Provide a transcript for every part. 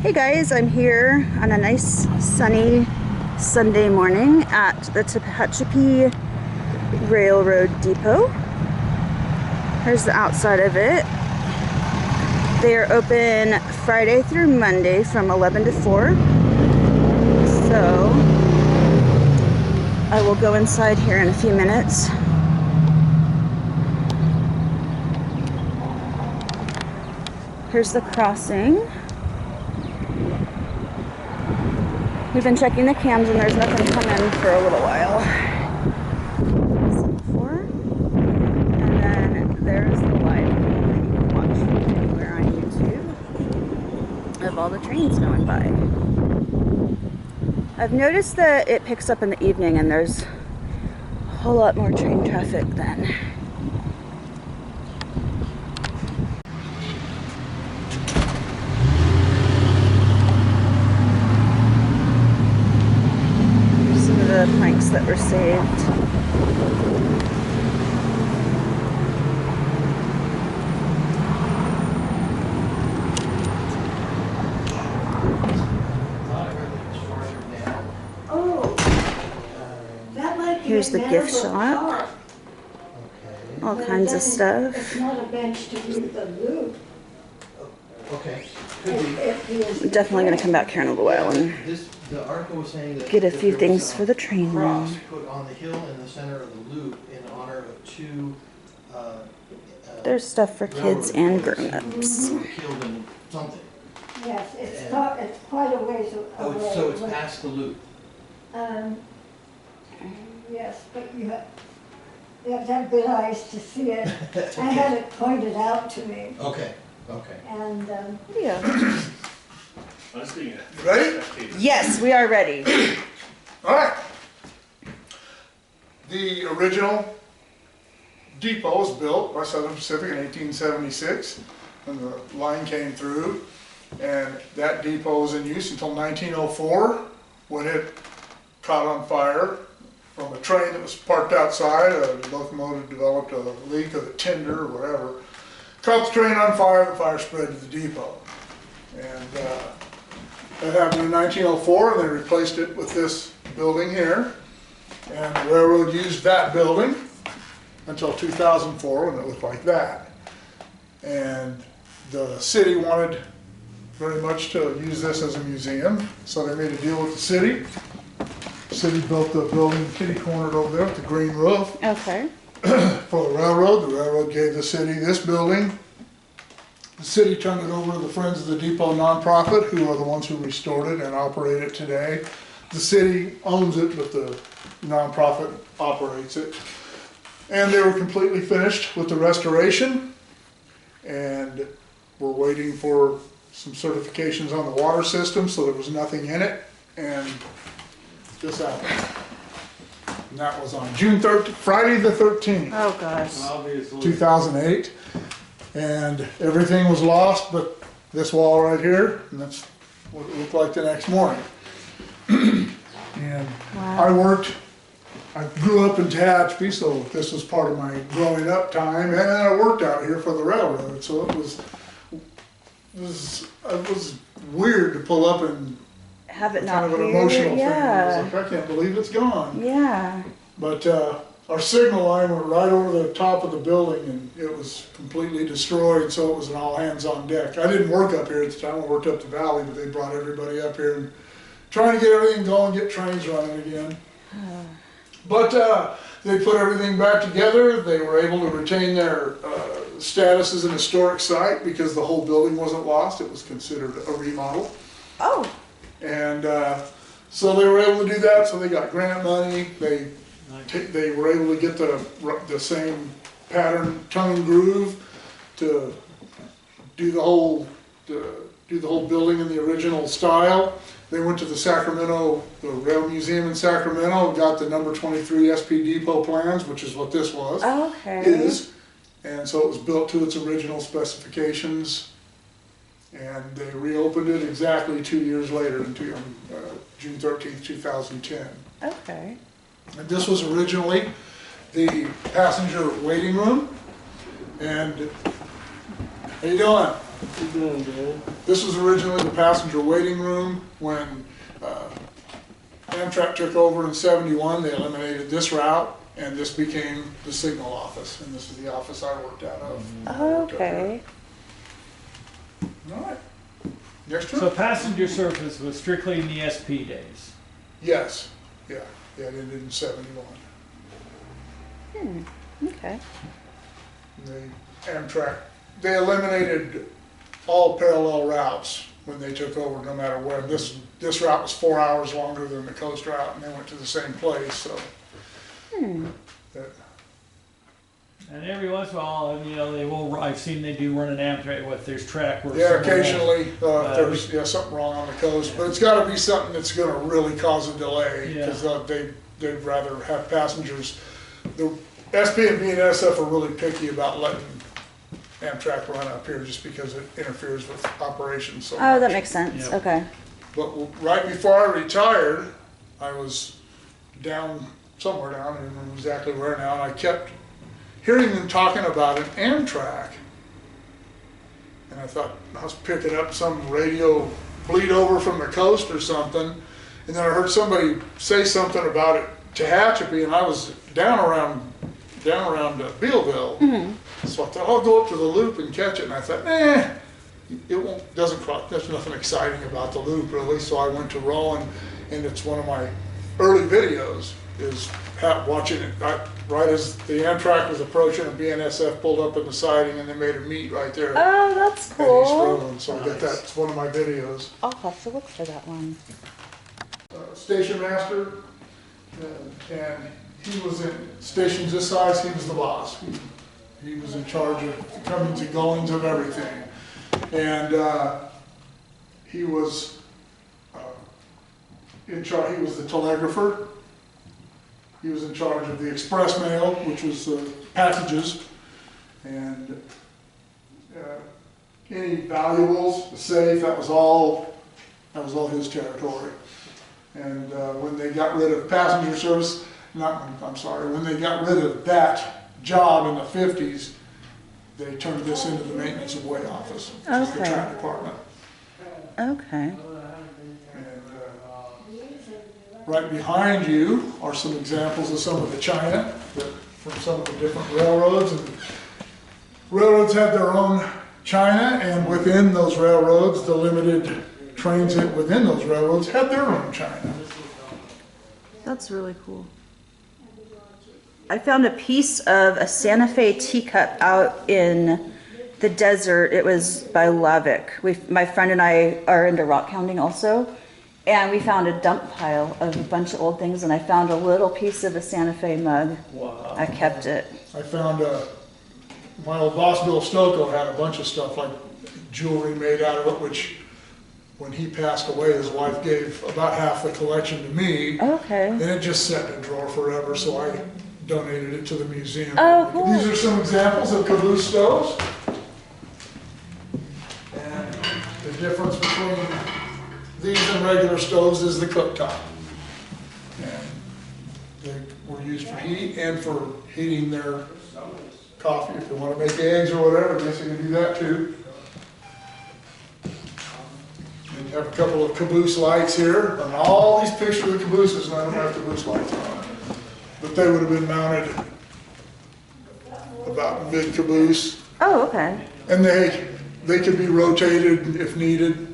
Hey guys, I'm here on a nice sunny Sunday morning at the Tehachapi Railroad Depot. Here's the outside of it. They are open Friday through Monday from 11 to 4. So I will go inside here in a few minutes. Here's the crossing. We've been checking the cams and there's nothing coming for a little while. And then there's the live feed that you can watch from anywhere on YouTube of all the trains going by. I've noticed that it picks up in the evening and there's a whole lot more train traffic then. The planks that were saved. Oh, that might be Here's the gift a shop. All kinds of stuff. It's not a bench to do the loop. Okay. I'm definitely going to come back here in a little while and The article was saying that get a few things for the train cross room. put on the hill in the center of the loop in honor of two There's stuff for kids and grown-ups. who were killed in something. Yes, it's quite a ways away. Oh, so it's past the loop. Yes, but you have to have good eyes to see it. I had it pointed out to me, Okay, okay. and Yeah. Ready? Yes, we are ready. All right. The original depot was built by Southern Pacific in 1876, and the line came through, and that depot was in use until 1904, when it caught on fire from a train that was parked outside. A locomotive developed a leak of the tinder or whatever. Caught the train on fire, the fire spread to the depot. And that happened in 1904, and they replaced it with this building here. And the railroad used that building until 2004, when it looked like that. And the city wanted very much to use this as a museum, so they made a deal with the city. The city built the building kitty-cornered over there with the green roof. Okay. For the railroad gave the city this building. The city turned it over to the Friends of the Depot nonprofit, who are the ones who restored it and operate it today. The city owns it, but the nonprofit operates it. And they were completely finished with the restoration, and we're waiting for some certifications on the water system, so there was nothing in it, and this happened. And that was on Friday the 13th. Oh gosh. 2008, and everything was lost but this wall right here, and that's what it looked like the next morning. And Wow. I grew up in Tehachapi, so this was part of my growing up time, and I worked out here for the railroad, so it was weird to pull up and Have it kind not of an here. emotional thing. I Yeah. was like, I can't believe it's gone. Yeah. But our signal line went right over the top of the building, and it was completely destroyed, so it was an all hands on deck. I didn't work up here at the time, I worked up the valley, but they brought everybody up here and trying to get everything going, get trains running again. But they put everything back together. They were able to retain their status as an historic site because the whole building wasn't lost. It was considered a remodel. Oh. And so they were able to do that, so they got grant money. They were able to get the same pattern, tongue and groove, to do the whole building in the original style. They went to the Rail Museum in Sacramento, and got the number 23 SP Depot plans, which is what this was. Okay. And so it was built to its original specifications. And they reopened it exactly 2 years later, June 13th, 2010. Okay. And this was originally the passenger waiting room. And how you doing? You're doing good. This was originally the passenger waiting room. When Amtrak took over in '71, they eliminated this route, and this became the signal office. And this is the office I worked out of. Okay. All right. Next So one? passenger service was strictly in the SP days. Yes. Yeah. Yeah, it ended in '71. Okay. Amtrak, they eliminated all parallel routes when they took over, no matter where. This route was 4 hours longer than the coast route, and they went to the same place, so. that- And every once in a while, you know, they will, I've seen they do run an Amtrak with their track. Where Yeah, someone has- occasionally, there's something wrong on the coast, but it's gotta be something that's gonna really cause a delay, because they'd rather have passengers. The SP and BNSF are really picky about letting Amtrak run up here, just because it interferes with operations so Oh, much. that makes sense. Yep. Okay. But right before I retired, I was down, somewhere down, I don't remember exactly where now, and I kept hearing them talking about an Amtrak. And I thought, I was picking up some radio bleed over from the coast or something. And then I heard somebody say something about it, Tehachapi, and I was down around Bealville. So I thought, I'll go up to the loop and catch it. And I thought, it won't, doesn't cross, there's nothing exciting about the loop really. So I went to Rowan, and it's one of my early videos, is watching it right as the Amtrak was approaching, and BNSF pulled up in the siding, and they made a meet right there at Oh, that's East cool. Rowan. So I got that, it's one of my videos. I'll have to look for that one. Station master, and he was in stations this size, he was the boss. He was in charge of comings and goings of everything. And he was in charge, he was the telegrapher. He was in charge of the express mail, which was packages, and any valuables, the safe, that was all his territory. And when they got rid of passenger service, when they got rid of that job in the '50s, they turned this into the maintenance of way office, which is the Okay. track department. Okay. And right behind you are some examples of some of the china from some of the different railroads. And railroads had their own china, and within those railroads, the limited transit within those railroads had their own china. That's really cool. I found a piece of a Santa Fe teacup out in the desert. It was by Lavick. My friend and I are into rock hounding also, and we found a dump pile of a bunch of old things, and I found a little piece of a Santa Fe mug. Wow. I kept it. I found my old boss, Bill Stocco, had a bunch of stuff like jewelry made out of it, which when he passed away, his wife gave about half the collection to me. Okay. And it just sat in a drawer forever, so I donated it to the museum. Oh, cool. These are some examples of caboose stoves. And the difference between these and regular stoves is the cooktop. And they were used for heat and for heating their coffee. If they want to make eggs or whatever, I guess they can do that too. And you have a couple of caboose lights here, and all these pictures of the cabooses, none of them have caboose lights on them. But they would have been mounted about mid-caboose, Oh, okay. and they could be rotated if needed.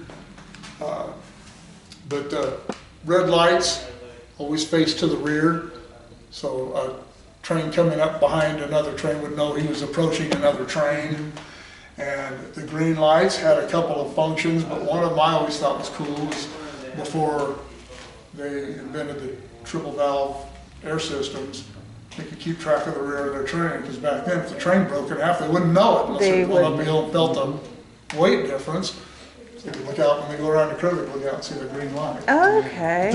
But red lights always face to the rear, so a train coming up behind another train would know he was approaching another train. And the green lights had a couple of functions, but one of them I always thought was cool was before they invented the triple valve air systems, they could keep track of the rear of their train, because back then if the train broke in half, they wouldn't know it unless they went uphill and felt the weight difference. So they could look out when they go around the curve, they could look out and see the green light. Okay.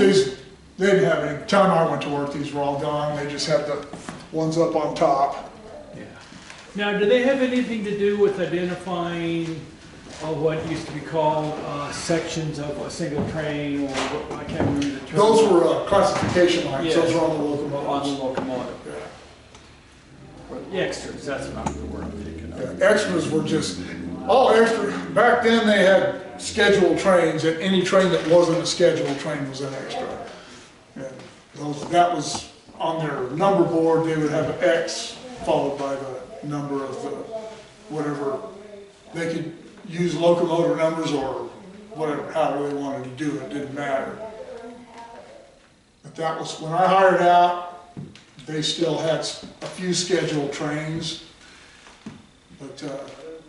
They didn't have any, time I went to work, these were all gone, they just had the ones up on top. Yeah. Now, do they have anything to do with identifying what used to be called sections of a single train, or what, I can't remember the term. Those were classification lines, Yes. those were on the On locomotives. the locomotive. Yeah. The extras, that's not the word I'm thinking of. Yeah, extras were just Oh, extra. Back then they had scheduled trains, and any train that wasn't a scheduled train was an extra. And that was on their number board, they would have an X followed by the number of the, whatever. They could use locomotive numbers or whatever, however they wanted to do it, didn't matter. But that was, when I hired out, they still had a few scheduled trains. But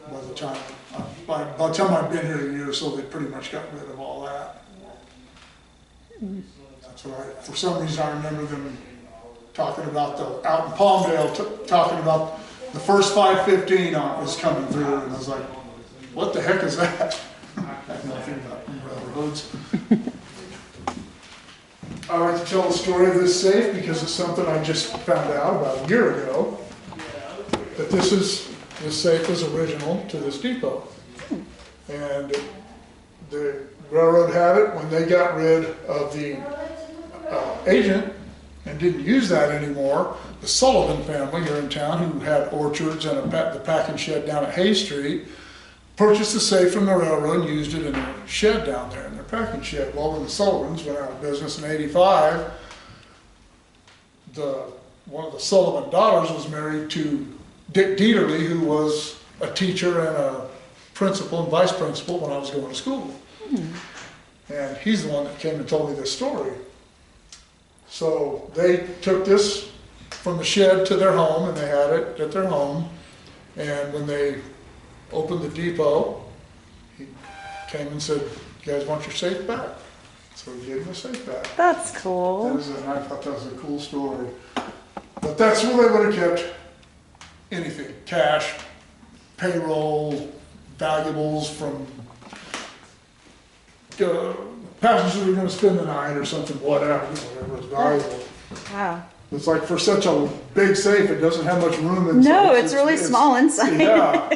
by the time I've been here a year or so, they pretty much got rid of all that. That's what for some reason I remember them talking about out in Palmdale, talking about the first 515 was coming through, and I was like, what the heck is that? I have nothing about railroads. I like to tell the story of this safe because it's something I just found out about a year ago, that this safe was original to this depot. And the railroad had it when they got rid of the agent and didn't use that anymore. The Sullivan family here in town, who had orchards and the packing shed down at Hay Street, purchased the safe from the railroad and used it in their shed down there, in their packing shed. Well, when the Sullivans went out of business in '85, one of the Sullivan daughters was married to Dick Dieterle, who was a teacher and a principal and vice principal when I was going to school. And he's the one that came and told me this story. So they took this from the shed to their home, and they had it at their home. And when they opened the depot, he came and said, "You guys want your safe back?" So we gave him the safe back. That's cool. I thought that was a cool story. But that's where they would have kept anything: cash, payroll, valuables from passengers who were going to spend the night or something, whatever was valuable. Wow. It's like for such a big safe, it doesn't have much room inside. No, it's really small inside. Yeah.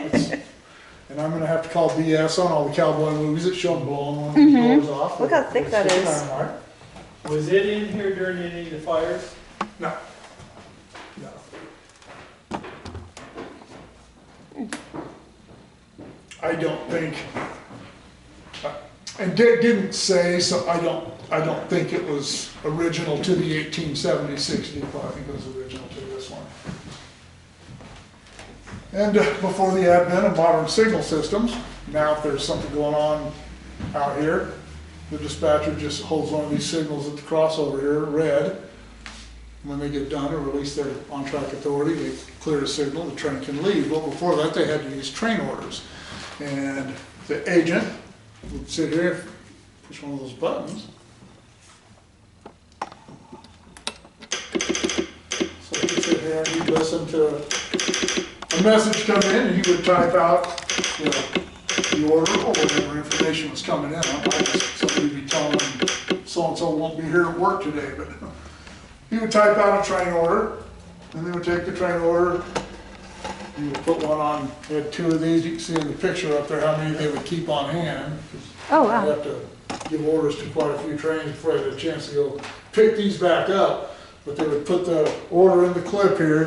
And I'm going to have to call BS on all the cowboy movies that show them blowing one of these doors off. Look how thick that is. Dynamite. Was it in here during any of the fires? No. I don't think, and Dick didn't say, so I don't think it was original to the 1876 depot. I think it was original to this one. And before the advent of modern signal systems, now if there's something going on out here, the dispatcher just holds one of these signals at the crossover here, red. When they get done or release their on-track authority, they clear the signal, the train can leave. Well, before that, they had to use train orders. And the agent would sit here, push one of those buttons. So he'd sit here and he'd listen to a message come in, and he would type out, the order or whatever information was coming in. Somebody would be telling him, so-and-so won't be here at work today, but he would type out a train order, and they would take the train order. He would put one on. They had two of these. You can see in the picture up there how many they would keep on hand. Oh, wow. They have to give orders to quite a few trains before they had a chance to go pick these back up. But they would put the order in the clip here,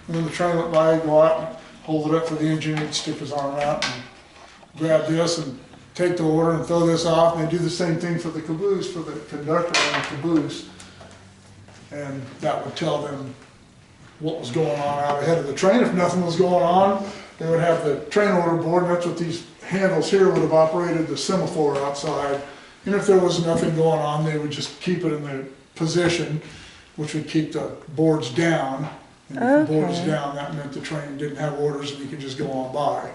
and when the train went by, he'd go out and hold it up for the engineer, he'd stick his arm out and grab this and take the order and throw this off. And they do the same thing for the caboose, for the conductor on the caboose. And that would tell them what was going on out ahead of the train. If nothing was going on, they would have the train order board, and that's what these handles here would have operated the semaphore outside. And if there was nothing going on, they would just keep it in the position, which would keep the boards down. And if the board was down, that meant the train didn't have orders and you could just go on by.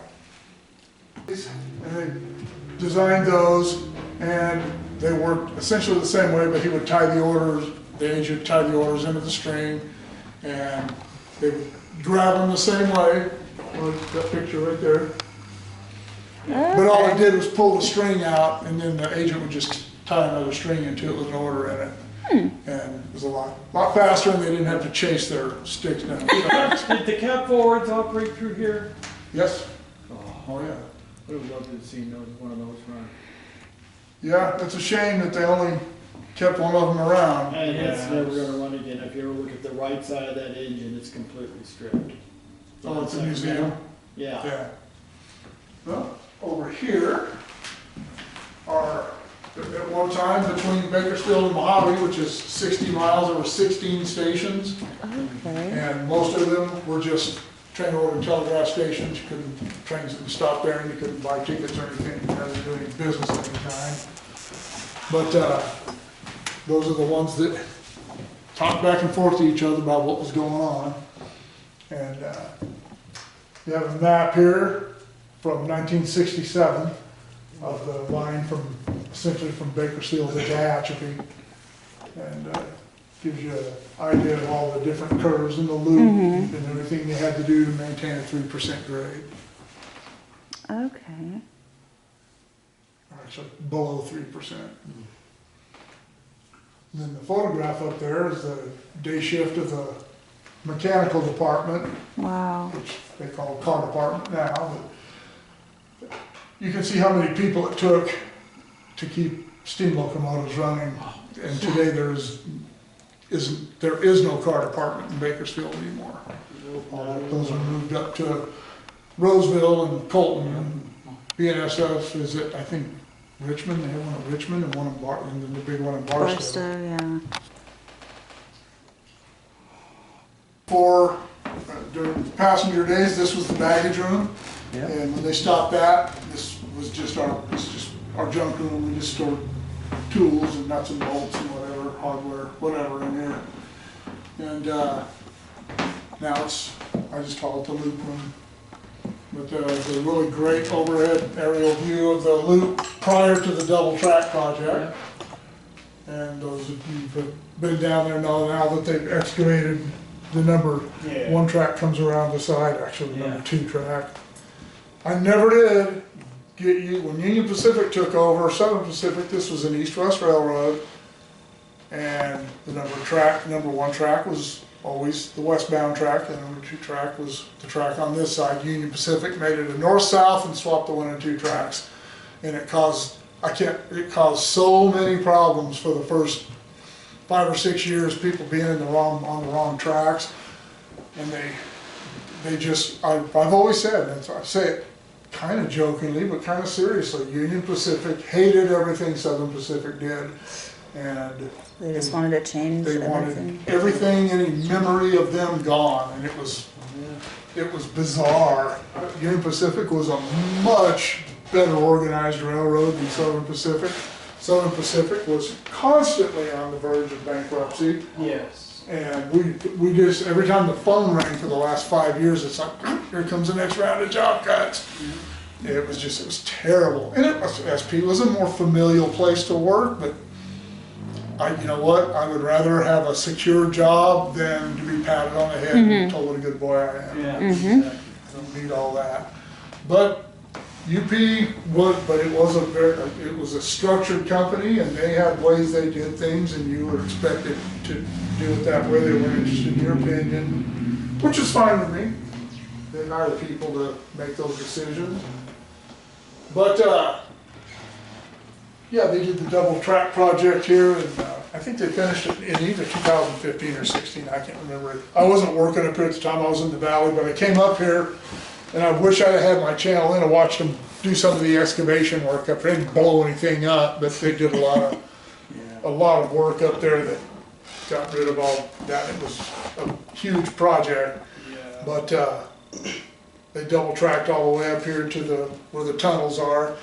And they designed those, and they worked essentially the same way, but he would tie the orders, the agent would tie the orders into the string, and they would grab them the same way. That picture right there. Okay. But all it did was pull the string out, and then the agent would just tie another string into it with an order in it. And it was a lot faster, and they didn't have to chase their sticks down. Did the cab forwards operate through here? Yes. Oh yeah. I would have loved to have seen one of those run. Yeah, it's a shame that they only kept one of them around. And it's never going to run again. If you ever look at the right side of that engine, it's completely stripped. Oh, it's a museum? Yeah. Yeah. Well, over here are, at one time between Bakersfield and Mojave, which is 60 miles, there were 16 stations. Okay. And most of them were just train, road, and telegraph stations. You couldn't, trains didn't stop there, and you couldn't buy tickets or anything. You had to do any business at any time. But those are the ones that talked back and forth to each other about what was going on. And you have a map here from 1967 of the line from, essentially from Bakersfield to Tehachapi. And gives you an idea of all the different curves in the loop and everything you had to do to maintain a 3% grade. Okay. Actually, below 3%. And then the photograph up there is the day shift of the mechanical department, Wow. which they call car department now. But you can see how many people it took to keep steam locomotives running. And today there is no car department in Bakersfield anymore. Those are moved up to Roseville and Colton, and BNSF is at, I think, Richmond. They have one in Richmond and one in and then the big one in Barstow. Barstow, yeah. For during passenger days, this was the baggage room, and when they stopped that, this was just our junk room. We just stored tools and nuts and bolts and whatever, hardware, whatever in here. And now it's, I just call it the loop room. But the really great overhead aerial view of the loop prior to the double track project. And those of you who've been down there know now that they've excavated the number one track comes around the side, actually the number 2 track. I never did get you, when Union Pacific took over, Southern Pacific, this was an east-west railroad, and the number 1 track was always the westbound track, and the number 2 track was the track on this side. Union Pacific made it a north-south and swapped the 1 and 2 tracks, and it caused so many problems for the first 5 or 6 years, people being on the wrong tracks, and I've always said, and I say it kind of jokingly, but kind of seriously, Union Pacific hated everything Southern Pacific did, and They just wanted to change they everything. wanted everything, any memory of them gone, and it was bizarre. Union Pacific was a much better organized railroad than Southern Pacific. Southern Pacific was constantly on the verge of bankruptcy. Yes. And we just, every time the phone rang for the last 5 years, it's like, here comes the next round of job cuts. It was terrible. And SP was a more familial place to work, but you know what? I would rather have a secure job than to be patted on the head and told what a good boy I am. Yeah. I don't need all that. But UP it was a structured company, and they had ways they did things, and you were expected to do it that way. They were interested in your opinion, which is fine with me. They hire people to make those decisions. But yeah, they did the double track project here, and I think they finished it in either 2015 or 16. I can't remember. I wasn't working up here at the time. I was in the valley, but I came up here. And I wish I had my channel in and watched them do some of the excavation work up there. They didn't blow anything up, but they did a lot of work up there that got rid of all that. It was a huge project. But they double tracked all the way up here to where the tunnels are.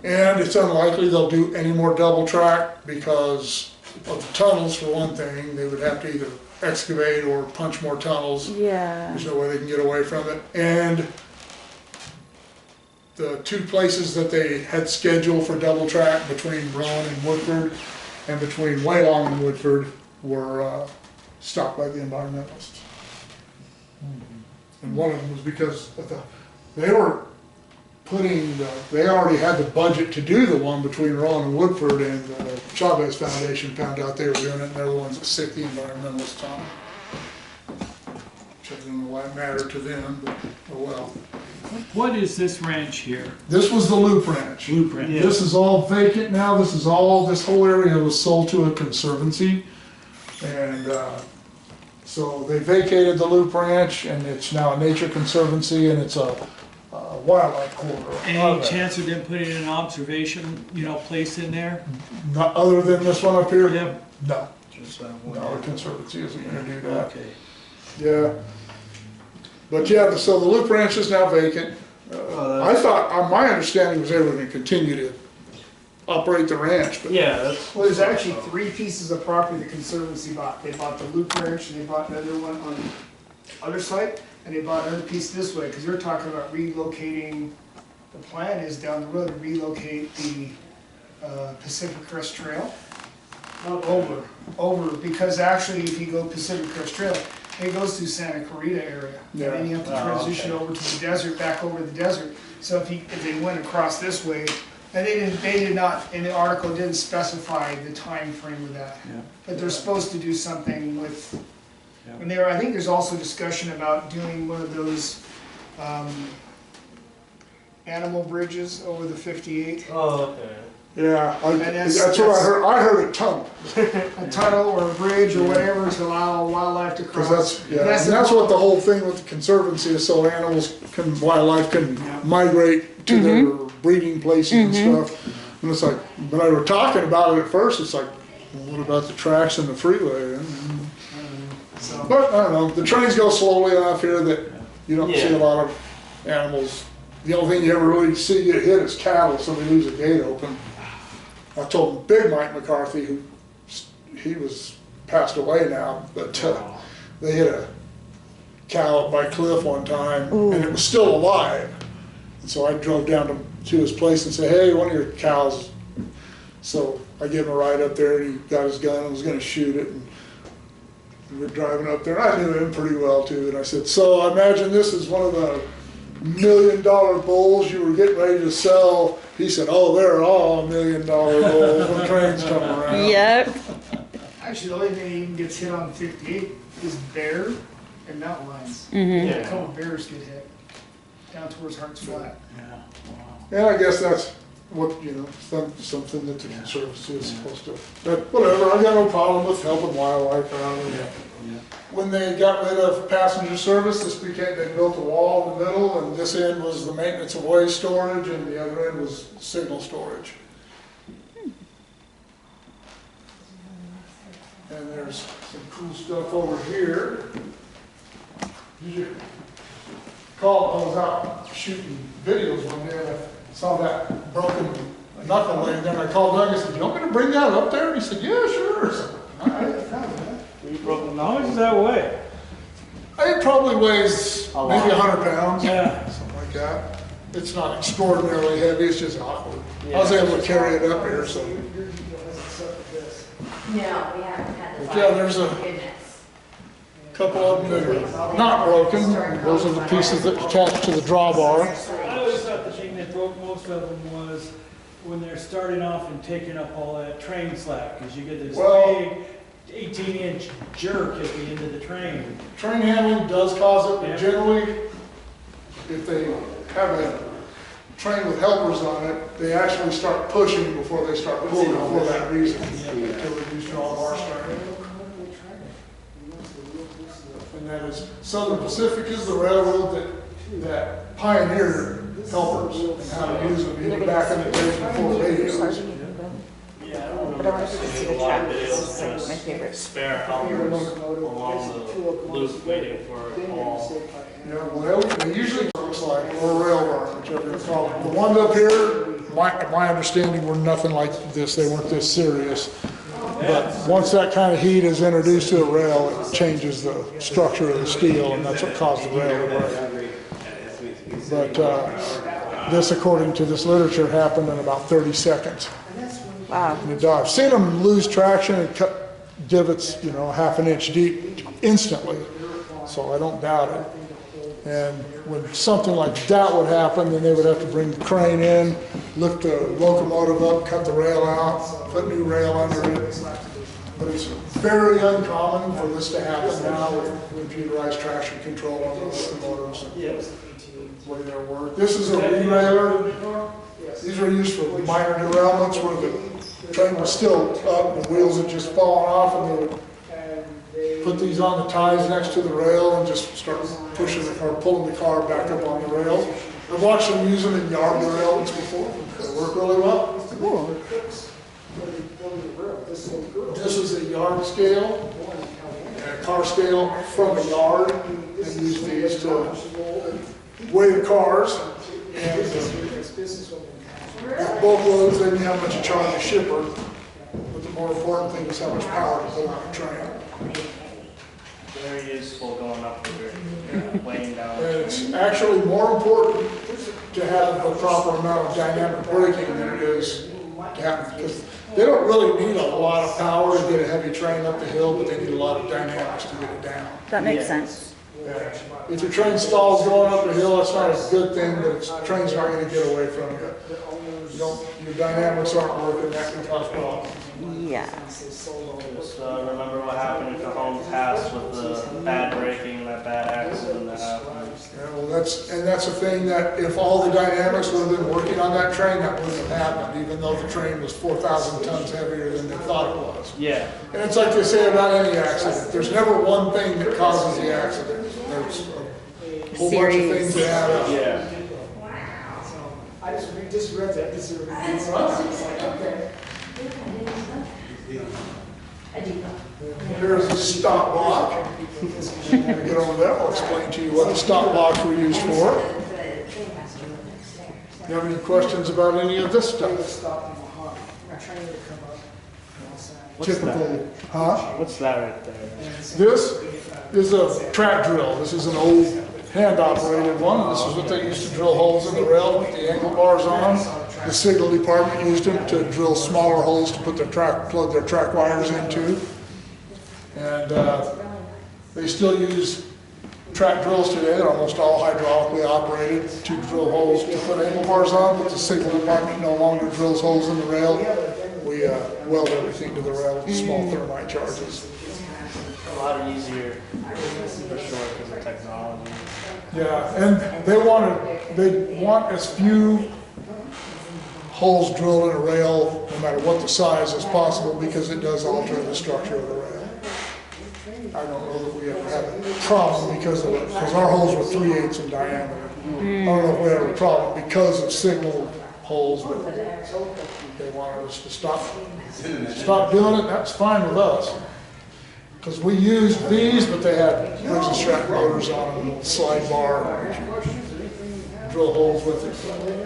And it's unlikely they'll do any more double track because of the tunnels, for one thing. They would have to either excavate or punch more tunnels. Yeah. There's no way they can get away from it. And the 2 places that they had scheduled for double track between Rowan and Woodford and between Waylong and Woodford were stopped by the environmentalists. And one of them was because they already had the budget to do the one between Rowan and Woodford, and the Chavez Foundation found out they were doing it, and they're the ones that sick the environmentalists on. Which I don't know why it mattered to them, but oh well. What is this ranch here? This was the Loop Ranch. Loop Ranch. This is all vacant now. This whole area was sold to a conservancy. And so they vacated the Loop Ranch, and it's now a nature conservancy, and it's a wildlife corridor. Any chance of them putting an observation, place in there? Not other than this one up here? Yeah. No. Just that one. No, the Conservancy isn't gonna do that. Okay. Yeah. But yeah, so the Loop Ranch is now vacant. I thought, my understanding was they were gonna continue to operate the ranch, but. Yeah, that's, Well, there's actually 3 pieces of property the Conservancy bought. They bought the Loop Ranch, and they bought another one on the other side, and they bought another piece this way, because they're talking about relocating, the plan is down the road to relocate the Pacific Crest Trail over, because actually if you go Pacific Crest Trail, it goes through Santa Clarita area. Yeah. And then you have to transition over to the desert, back over the desert. So if they went across this way, and they did not, in the article, it didn't specify the time frame of that. Yeah. But they're supposed to do something with, and I think there's also discussion about doing one of those animal bridges over the 58. oh, okay. Yeah, that's- that's what I heard. I heard a tunnel. A tunnel or a bridge or whatever to allow wildlife to cross. Because that's what the whole thing with the Conservancy is, so wildlife can migrate to their breeding places and stuff. And it's like, when I were talking about it at first, it's like, well, what about the tracks and the freeway? So, But I don't know, the trains go slowly enough here that you don't see a lot of animals. The only thing you ever really see get hit is cattle, somebody leaves a gate open. I told Big Mike McCarthy, he was passed away now, but they hit a cow up by a cliff one time, and it was still alive. And so I drove down to his place and said, hey, one of your cows. So I gave him a ride up there, and he got his gun and was gonna shoot it. And we were driving up there, and I knew him pretty well too. And I said, so I imagine this is one of the $1 million bulls you were getting ready to sell. He said, oh, they're all $1 million bulls when trains come around. Yep. actually, the only thing that even gets hit on 58 is bear and mountain lions. Mm-hmm. A couple bears get hit down towards Hart's Flat. And I guess that's what, something that the Conservancy is supposed to. But whatever, I got no problem with helping wildlife around here. When they got rid of passenger service, they built a wall in the middle, and this end was the maintenance of waste storage, and the other end was signal storage. And there's some cool stuff over here. I was out shooting videos one day, and I saw that broken knuckle laying there, and I called Doug and said, do you want me to bring that up there? And he said, yeah, sure. So, all right. How much does that weigh? It probably weighs maybe 100 pounds. Yeah. Something like that. It's not extraordinarily heavy, it's just awkward. I was able to carry it up here, so. No, we haven't had the. But yeah, there's a couple of them that are not broken. Those are the pieces that attach to the drawbar. I always thought the thing that broke most of them was when they're starting off and taking up all that train slack, because you get this big 18-inch jerk at the end of the train. Train handling does cause it, but generally, if they have a train with helpers on it, they actually start pushing before they start pulling for that reason, to reduce drawbar strain. And that is, Southern Pacific is the railroad that pioneered helpers and how to use them even back in the days before radios. But I want to see the track. It's like my favorite. Spare helpers along the loop waiting for it all. Yeah, well, they usually looks like, or a railroad, whichever you call it. The ones up here, my understanding were nothing like this. They weren't this serious. But once that kind of heat is introduced to the rail, it changes the structure of the steel, and that's what caused the rail to break. But this, according to this literature, happened in about 30 seconds. Wow. And I've seen them lose traction and cut divots, half an inch deep instantly. So I don't doubt it. And when something like that would happen, then they would have to bring the crane in, lift the locomotive up, cut the rail out, put new rail under it. But it's very uncommon for this to happen now with computerized traction control on the locomotives and the way they work. This is a derailer. These were used for minor derailments where the train was still up and the wheels had just fallen off, and they would put these on the ties next to the rail and just start pushing the car, pulling the car back up on the rails. I've watched them use them in yard derailments before. They work really well. Cool. This is a yard scale and a car scale from a yard. They use these to weigh the cars. And with bulk loads, they didn't have much to charge a shipper. But the more important thing is how much power to put on a train. Very useful going up here, weighing down. And it's actually more important to have a proper amount of dynamic braking than it is to have, because they don't really need a lot of power to get a heavy train up the hill, but they need a lot of dynamics to get it down. That makes sense. Yeah. If your train stalls going up the hill, that's not a good thing, but the train's not going to get away from you. Your dynamics aren't working, that can cause problems. Yeah. Just remember what happened at the home pass with the bad braking, that bad accident that happened. Yeah, well, that's the thing, that if all the dynamics would have been working on that train, that wouldn't have happened, even though the train was 4,000 tons heavier than they thought it was. Yeah. And it's like they say about any accident. There's never one thing that causes the accident. There's a whole bunch of things that add up. Yeah. I just read that. This is okay. Here's a stop block. Get over there, I'll explain to you what the stop blocks were used for. You have any questions about any of this stuff? Typical, huh? What's that right there? This is a track drill. This is an old hand-operated one. This is what they used to drill holes in the rail with the angle bars on. The signal department used them to drill smaller holes to put plug their track wires into. And they still use track drills today. They're almost all hydraulically operated to drill holes to put angle bars on, but the signal department no longer drills holes in the rail. We weld everything to the rail with small thermite charges. A lot easier for sure because of technology. Yeah, and they want as few holes drilled in a rail, no matter what the size, as possible, because it does alter the structure of the rail. I don't know that we ever had a problem because of it, because our holes were 3/8 in diameter. I don't know if we had a problem because of signal holes, but they wanted us to stop doing it. That's fine with us. Because we used these, but they had friction strap motors on them, a slide bar, drill holes with it.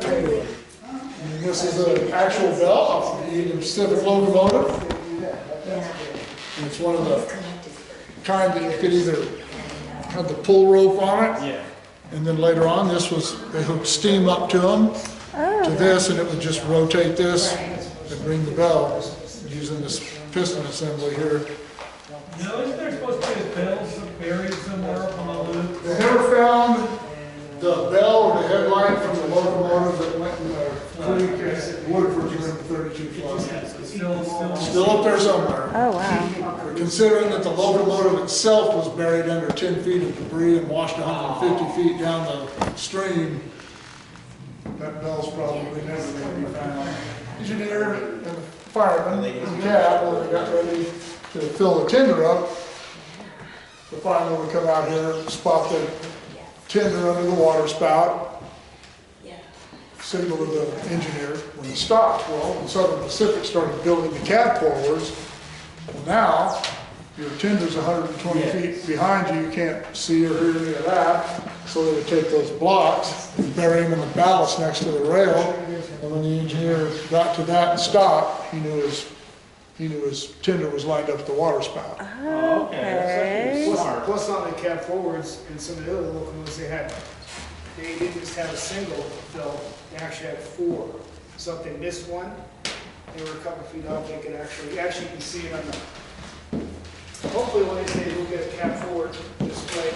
Anyway, and this is an actual bell off the Union Pacific locomotive. And it's one of the kind that you could either have the pull rope on it, and then later on, they hooked steam up to them, to this, and it would just rotate this and ring the bell using this piston assembly here. No, isn't there supposed to be a bell buried somewhere up on the loop? They never found the bell or the headlight from the locomotive that went in the creek at Woodford during the 32 flood. Still up there somewhere. Oh, wow. Considering that the locomotive itself was buried under 10 feet of debris and washed 150 feet down the stream, that bell's probably never going to be found. Engineer and the fireman in the cab, when they got ready to fill the tender up, the fireman would come out here, spot the tender under the water spout, signal to the engineer when he stopped. Well, when Southern Pacific started building the cab forwards, well, now your tender's 120 feet behind you. You can't see or hear any of that. So they would take those blocks and bury them in the ballast next to the rail. And when the engineer got to that and stopped, he knew his tender was lined up at the water spout. Okay. Plus on the cab forwards and some of the other locomotives they didn't just have a single fill, they actually had 4. So if they missed one, they were a couple feet off, they could actually you can see it on the, hopefully when they say we'll get a cab forward display,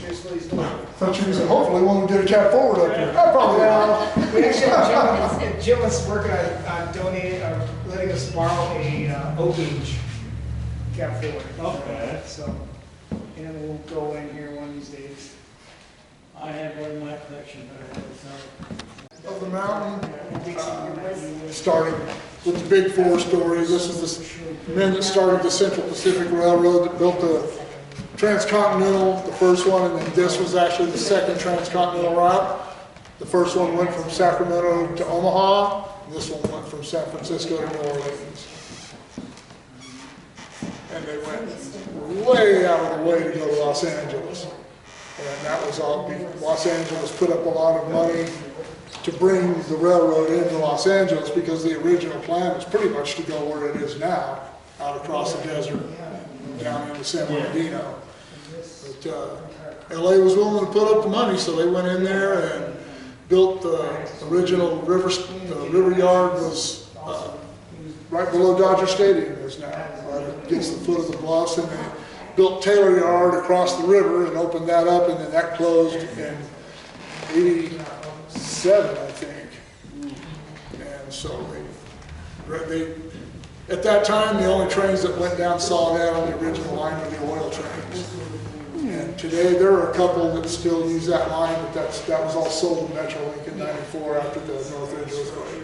just please don't. I thought you said, hopefully when we get a cab forward up here. I probably We actually have Jim was working on donating, or letting us borrow a O-gauge cab forward. Okay. So, and we'll go in here one of these days. I have one in my collection, but of the mountain, starting with the big 4 story. This is the men that started the Central Pacific Railroad that built the transcontinental, the first one, and then this was actually the second transcontinental route. The first one went from Sacramento to Omaha, and this one went from San Francisco to New Orleans. And they went way out of the way to go to Los Angeles. And that was all, Los Angeles put up a lot of money to bring the railroad into Los Angeles because the original plan was pretty much to go where it is now, out across the desert, down into San Bernardino. But LA was willing to put up the money, so they went in there and built the original river. The river yard was right below Dodger Stadium is now, right against the foot of the bluffs, and they built Taylor Yard across the river and opened that up, and then that closed in '87, I think. And so they at that time, the only trains that went down Solid on the original line were the oil trains. And today there are a couple that still use that line, but that was all sold to Metrolink in '94 after the Northridge earthquake.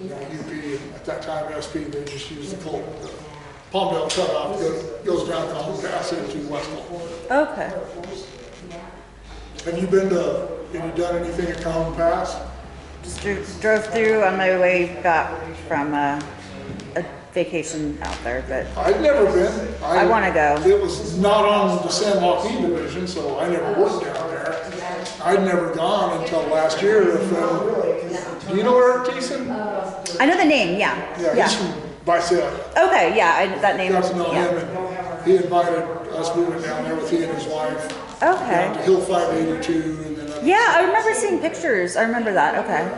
And UP, at that time SP, they just used the Palmdale cutoff that goes down Common Pass into Westmore. Okay. Have you done anything at Common Pass? Just drove through on my way back from a vacation out there, but I've never been. I want to go. It was not on the San Joaquin division, so I never worked down there. I'd never gone until last year. Do you know Eric Thiessen? I know the name, yeah. Yeah, he's from Visalia. Okay, yeah, that name. Got to know him, and he invited us. We went down there with he and his wife. Okay. Down to Hill 582, and then up. Yeah, I remember seeing pictures. I remember that. Okay.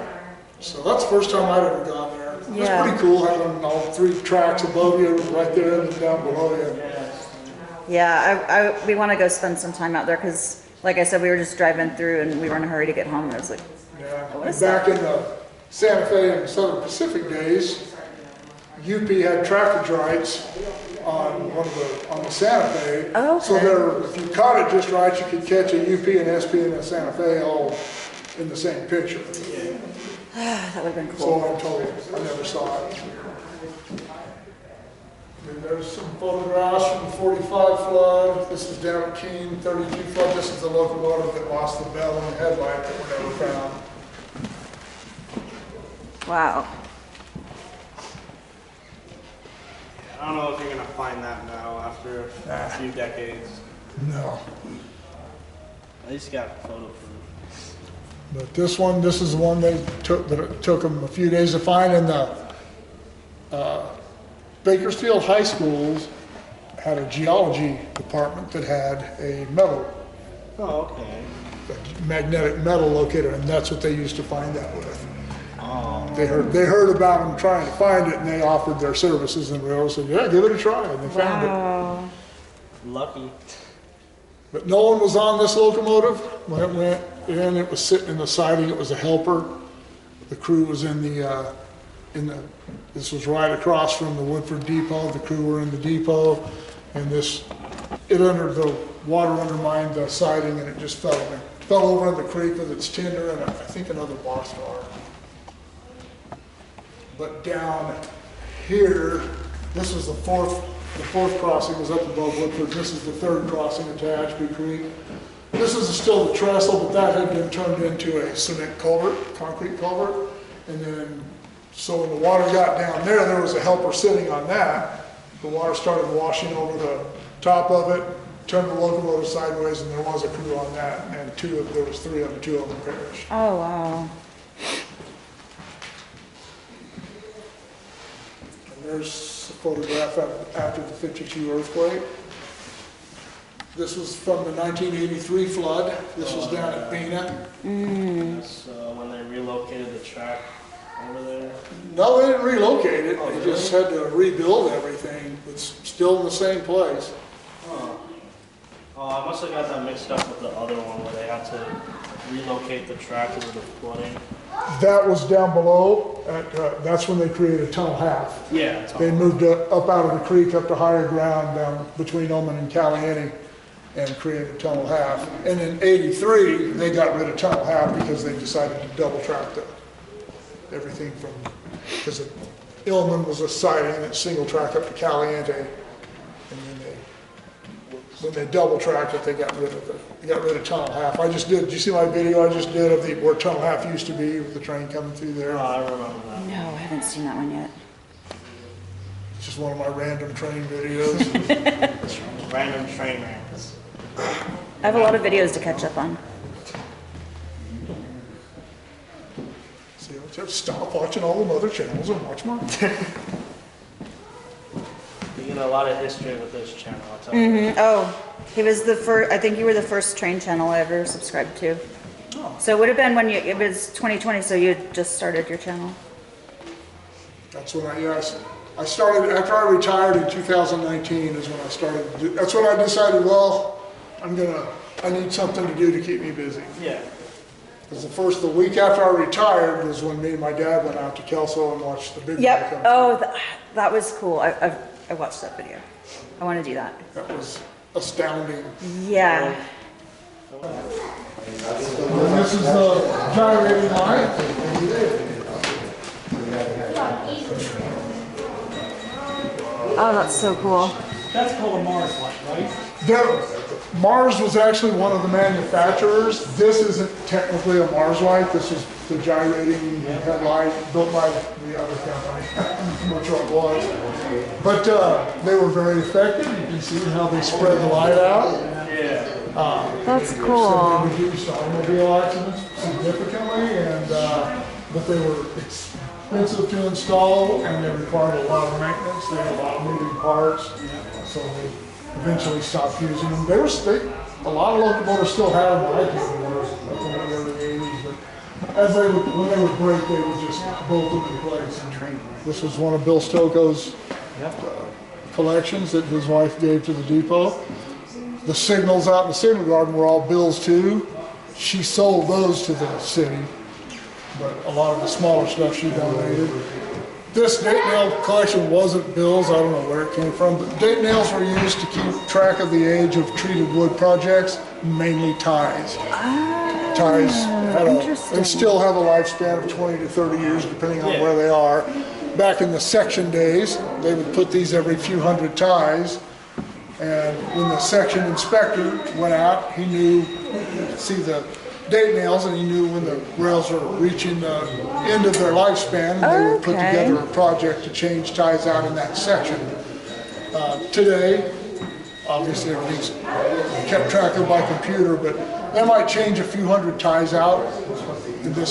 So that's the first time I'd ever gone there. Yeah. It's pretty cool having all three tracks above you, right there, and then down below you. Yeah, we want to go spend some time out there because, like I said, we were just driving through and we were in a hurry to get home. And I was like, Yeah. what is Back that? in the Santa Fe and Southern Pacific days, UP had trackage rights on on the Santa Fe. Oh, okay. So if you caught it just right, you could catch a UP and SP and a Santa Fe all in the same picture. That would have been So cool. I'm told. I never saw it. And there's some photographs from the 45 flood. This is down at Keene, 32 flood. This is the locomotive that lost the bell and the headlight that were never found. Wow. I don't know if you're gonna find that now after a few decades. No. At least got photo proof. But this is the one they took, that it took them a few days to find, and the Bakersfield High Schools had a geology department that had a Okay. magnetic metal locator, and that's what they used to find that with. Oh. They heard about them trying to find it, and they offered their services, and the railroad said, yeah, give it a try, and they found it. Wow. Lucky. But no one was on this locomotive when it went in. It was sitting in the siding. It was a helper. The crew was this was right across from the Woodford Depot. The crew were in the depot, and the water undermined the siding, and it just fell over in the creek with its tinder and I think another boxcar. But down here, this was the fourth crossing was up above Woodford. This is the third crossing at Tehachapi Creek. This is still the trestle, but that had been turned into a cement culvert, concrete culvert. And then, so when the water got down there was a helper sitting on that. The water started washing over the top of it, turned the locomotive sideways, and there was a crew on that. And there was three of them, two of them perished. Oh, wow. And there's a photograph after the 52 earthquake. This was from the 1983 flood. This was down at Bena. That's when they relocated the track over there. No, they didn't relocate it. They just had to rebuild everything. It's still in the same place. Oh, I must have got that mixed up with the other one where they had to relocate the track due to the flooding. That was down below. That's when they created Tunnel Half. Yeah. They moved up out of the creek up to higher ground down between Oman and Caliente and created Tunnel Half. And in '83, they got rid of Tunnel Half because they decided to double track everything because Illman was a siding and single track up to Caliente. And then when they double tracked it, they got rid of tunnel half. Did you see my video I just did of where tunnel half used to be with the train coming through there? Oh, I remember that. No, I haven't seen that one yet. It's just one of my random train videos. Random train rants. I have a lot of videos to catch up on. See, I just stop watching all the other channels and watch mine. You get a lot of history with this channel, I'll tell you. Oh, he was the first, I think you were the first train channel I ever subscribed to. Oh. So it would have been when it was 2020, so you had just started your channel. That's when I started, after I retired in 2019 is when I started, that's when I decided, well, I need something to do to keep me busy. Yeah. Because the week after I retired was when me and my dad went out to Kelcy and watched the big guy Yep. come Oh, through. that was cool. I watched that video. I want to do that. That was astounding. Yeah. And this is the gyrating line. Oh, that's so cool. That's called a Mars light, right? Mars was actually one of the manufacturers. This isn't technically a Mars light. This is the gyrating headlight built by the other company. I'm not sure what it was. But they were very effective. You can see how they spread the light out. Yeah. That's cool. They reduced automobile accidents significantly, but they were expensive to install and they required a lot of maintenance. They had a lot of moving parts, so they eventually stopped using them. A lot of locomotives still had them, but I can't remember up in the early 80s. But when they would break, they would just bolt them in place. This was one of Bill Stokoe's collections that his wife gave to the depot. The signals out in the signal garden were all Bill's too. She sold those to the city, but a lot of the smaller stuff she donated. This date nail collection wasn't Bill's, I don't know where it came from, but date nails were used to keep track of the age of treated wood projects, mainly ties. Ties they still have a lifespan of 20 to 30 years depending on where they are. Back in the section days, they would put these every few hundred ties. And when the section inspector went out, he knew, see the date nails, and he knew when the rails were reaching the end of their lifspan, and they would put together a project to change ties out in that section. Today, obviously everything's kept track of by computer, but they might change a few hundred ties out in the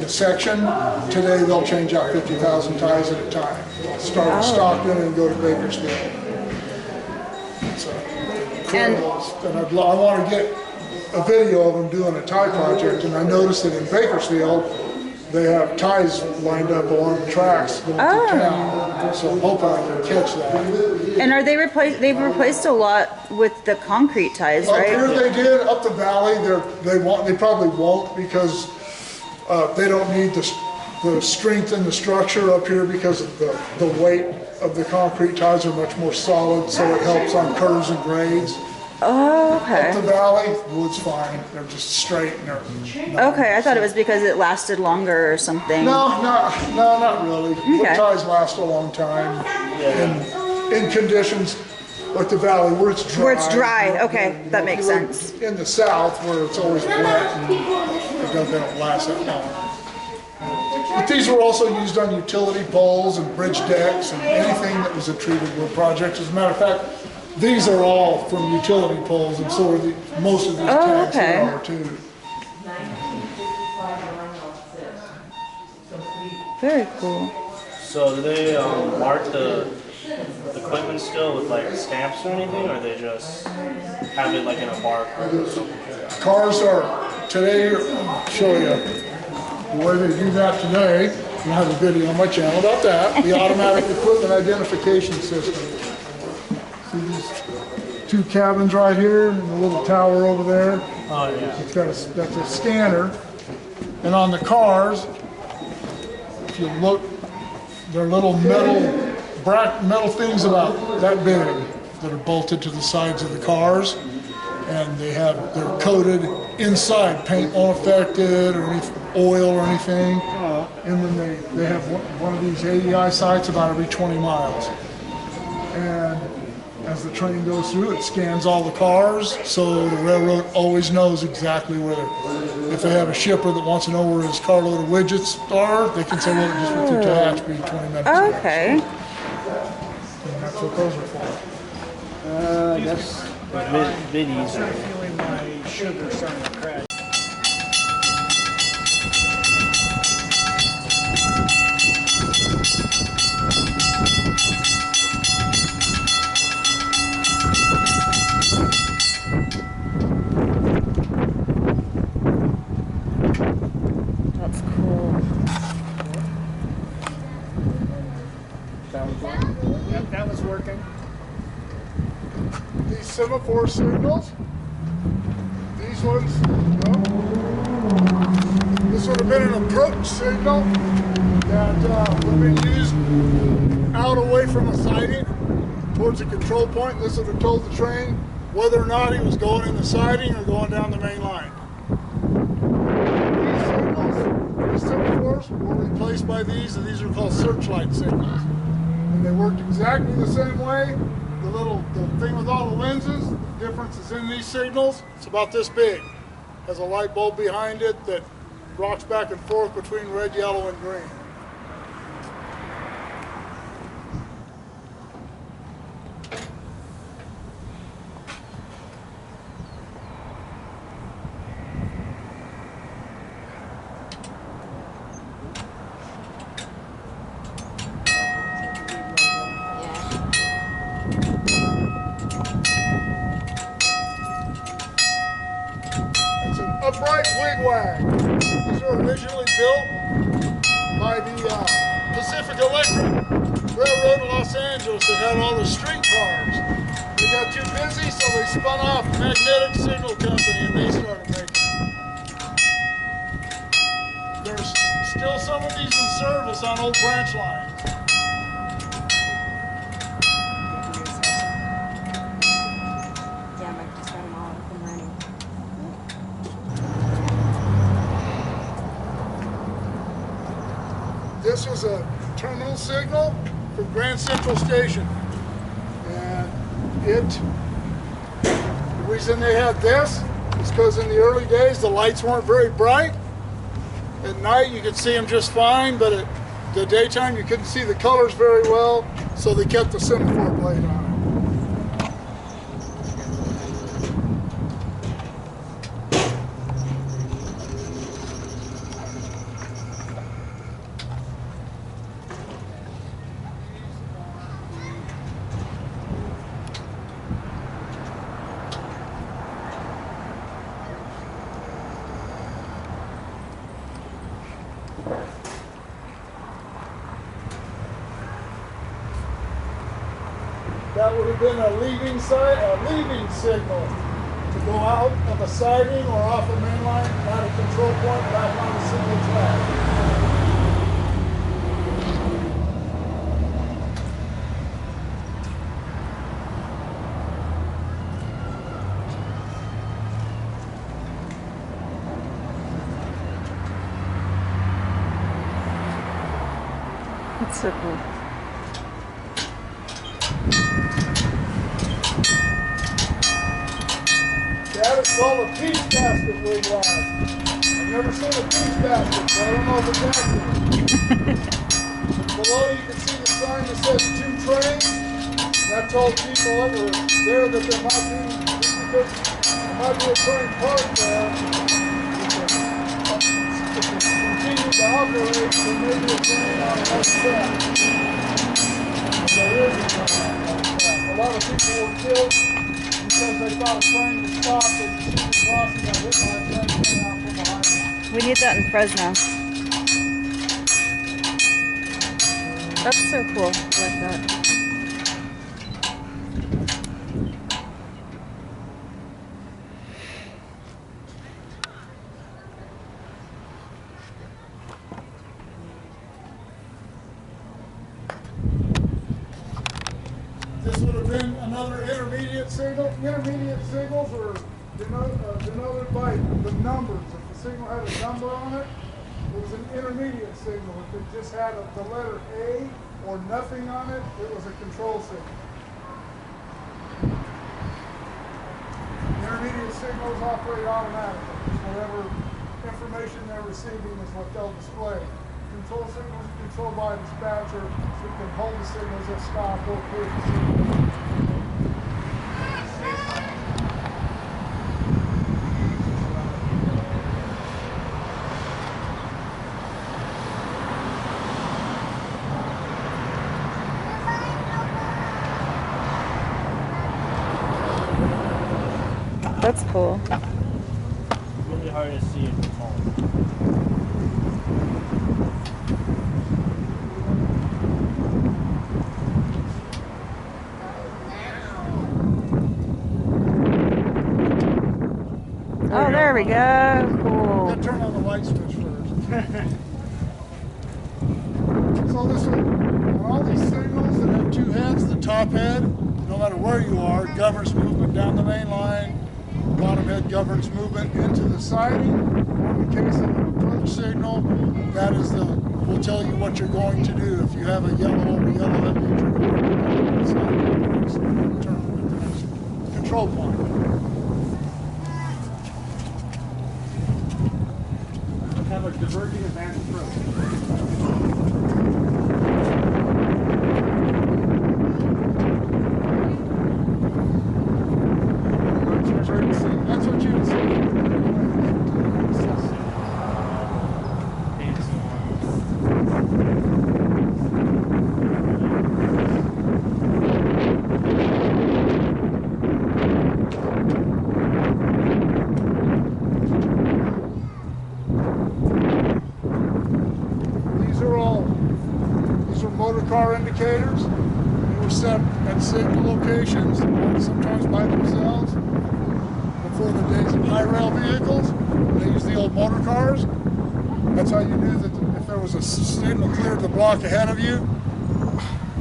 section. Today they'll change out 50,000 ties at a time. They'll start in Stockton and go to Bakersfield. And I want to get a video of them doing a tie project, and I noticed that in Bakersfield they have ties lined up along the tracks going through town, so I'm hoping I can catch that. And are they've replaced a lot with the concrete ties, right? Up here they did. Up the valley, they probably won't because they don't need the strength and the structure up here because of the weight of the concrete ties are much more solid, so it helps on curves and grades. Oh, okay. Up the valley, wood's fine. They're just straight and okay, I thought it was because it lasted longer or something. No, not really. Wood ties last a long time in conditions like the valley where it's dry. Where it's dry, okay, that makes sense. In the south where it's always wet and they don't last that long. But these were also used on utility poles and bridge decks and anything that was a treated wood project. As a matter of fact, these are all from utility poles, and so are most of these tags here are too. Very cool. So do they mark the equipment still with like stamps or anything, or they just have it like in a barcode or something? Cars are today. I'll show you the way they do that today. I have a video on my channel about that. The automatic equipment identification system. See these two cabins right here and the little tower over there? Oh yeah. It's got that's a scanner. And on the cars, if you look, they're little metal things about that big that are bolted to the sides of the cars. And they're coated inside, paint won't affect it or any oil or anything. And then they have one of these AEI sites about every 20 miles. And as the train goes through, it scans all the cars, so the railroad always knows exactly where they're. If they have a shipper that wants to know where his carload of widgets are, they can say, well, it just went through Tehachapi 20 minutes ago. Okay. And that's what those are for. I guess biddies. I'm feeling my sugar starting to crash. That's cool. Yep, that was working. These semaphore signals, these ones, this would have been an approach signal that would have been used out away from a siding towards a control point. This would have told the train whether or not he was going in the siding or going down the main line. These signals, these semaphores, were replaced by these, and these are called searchlight signals. And they worked exactly the same way. The thing with all the lenses, the difference is in these signals. It's about this big. Has a light bulb behind it that rocks back and forth between red, yellow, and green. Upright wigwag. These were originally built by the Pacific Electric Railroad in Los Angeles that had all the streetcars. They got too busy, so they spun off Magnetic Signal Company and they started making them. There's still some of these in service on old branch lines. Yeah, Mike just got them all up and running. This was a terminal signal from Grand Central Station. And the reason they had this is because in the early days the lights weren't very bright. At night you could see them just fine, but at the daytime you couldn't see the colors very well, so they kept the semaphore blade on it. That would have been a leaving signal to go out of a siding or off a main line at a control point back on the single track. That's so cool. That is called a peach basket wigwag. I've never seen a peach basket, so I don't know if it's accurate. Below you can see the sign that says 2 trains. And I told people that were there that there might be a train parked there. If it continued to operate, there may be a train on another track. And there is a train on another track. A lot of people were killed because they thought a train was stopped and the shooter crossing got hit by a train coming out from behind them. We need that in Fresno. That's so cool. I like that. This would have been another intermediate signal. Intermediate signals are denoted by the numbers. If the signal had a number on it, it was an intermediate signal. If it just had the letter A or nothing on it, it was a control signal. intermediate signals operate automatically. Whatever information they're receiving is what they'll display. Control signals are controlled by a dispatcher, so you can hold the signals at stop or clear the signals. That's cool. Really hard to see it from home. Oh, there we go. Cool. Gotta turn on the light switch first. So listen, on all these signals that have two heads, the top head, no matter where you are, governs movement down the main line. Bottom head governs movement into the siding. Or in the case of an approach signal, that is will tell you what you're going to do. If you have a yellow over yellow, that means you're going to the siding. So turn at the next control point. Have a diverging advanced approach. That's what you would see. These are motor car indicators. They were set at signal locations, sometimes by themselves. Before the days of high rail vehicles, they used the old motor cars. That's how you knew that if there was a signal cleared the block ahead of you,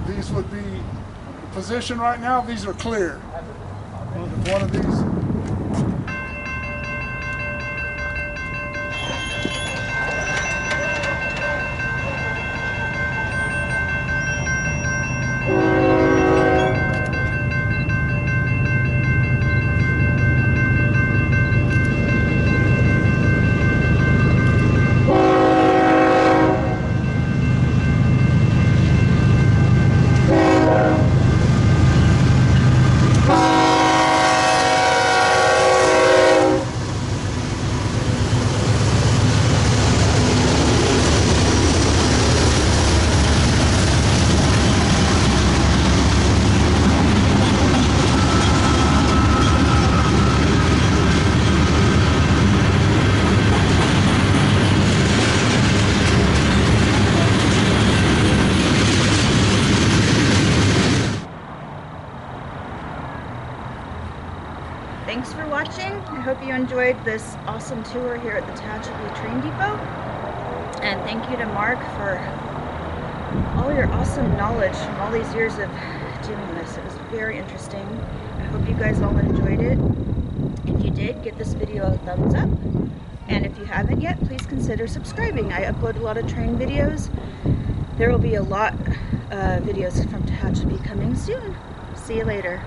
these would be the position right now. These are clear. One of these. Thanks for watching. I hope you enjoyed this awesome tour here at the Tehachapi Train Depot. And thank you to Mark for all your awesome knowledge from all these years of doing this. It was very interesting. I hope you guys all enjoyed it. If you did, give this video a thumbs up. And if you haven't yet, please consider subscribing. I upload a lot of train videos. There will be a lot of videos from Tehachapi coming soon. See you later.